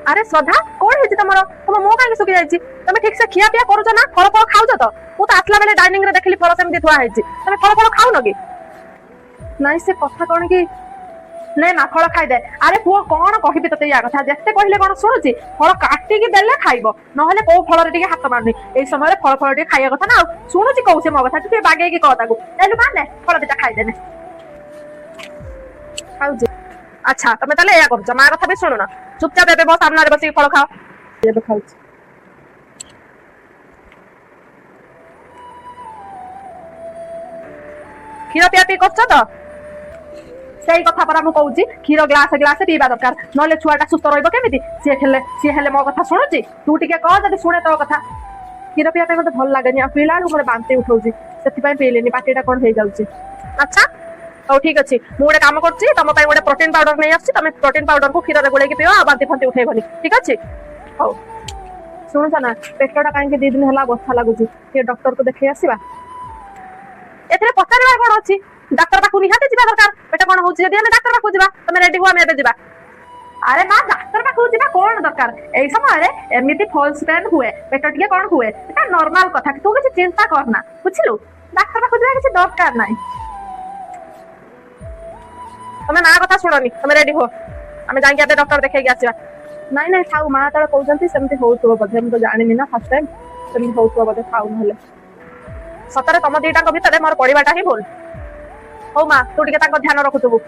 अरे श्रद्धा कौन है तुम तुम मुह कहीं सुखी जाइए तुम ठीक से खिया पिया करुच ना फल फल खाऊ तो मुझे आसला बेले डाइनिंग रे देखली फल सेमती थुआ है तुम फल फल खाऊ न कि नाई से कथा कौन कि नहीं ना फल खाईदे अरे पुओ कौन कहबी तते या कथा जत्ते कहले कौन शुणुची फल काटिकी देले खाइबो नहले को फल रे हाथ मारनी ए समय फल फल टे खाइया कथा ना शुणुची कहू से मो कथा तू बागे की कहता को एलु माने फल दिटा खाई देने खाऊ जे अच्छा तमे तले या करछ मा कथा भी सुनु ना चुपचाप एबे बस सामने रे बसी फल खाओ एबे खाऊ खीर पिया पी करछ तो सही कथा परा मु कहूची क्षीर ग्लास ग्लास पीवा दरकार नले छुआटा सुस्थ रहइबो केमिति सी हेले मो कथा सुनुची तू टिके कह जदि सुने तो कथा क्षीर पिया पे मते भल लागेनी आ पीला मोर बांती उठौची सेति पय पीलेनी पाटीटा कोन हे जाउची अच्छा तो ठीक अछि मु गोटे काम करछि तम पय गोटे प्रोटीन पाउडर नै आछि तमे प्रोटीन पाउडर को क्षीर रे गोले के पियो आ बांती फंती उठैबनी ठीक अछि हो सुन ना पेटटा काहे के 2 दिन हला बथा लागुची के डॉक्टर को देखै आसीबा एथरे पचारबा कोन अछि डॉक्टर पाखु निहाते जिबा दरकार पेट कोन होउची जदि हम डॉक्टर पाखु जिबा तमे रेडी हो हम एबे जिबा अरे मां डॉक्टर पाखु जिबा कोन दरकार एई समय रे एमिति फॉल्स पेन हुए पेट टिके कोन हुए एटा नॉर्मल कथा तू किछ चिंता करना बुझिलु डॉक्टर पाखु जिबा किछ दरकार नाही तमे ना कथा सुननी तमे रेडी हो हम जाई के डॉक्टर देखे के आसीबा नाही नाही थाउ मां तळे कहउचंती सेमति होउतो बधे हम तो जानिनी ना फर्स्ट टाइम सेमति होउतो बधे थाउ नहले सतरे तम दीटा को भितरे मोर पड़ीबाटा ही बोल हो मां तू टिके ताको ध्यान रखुथबु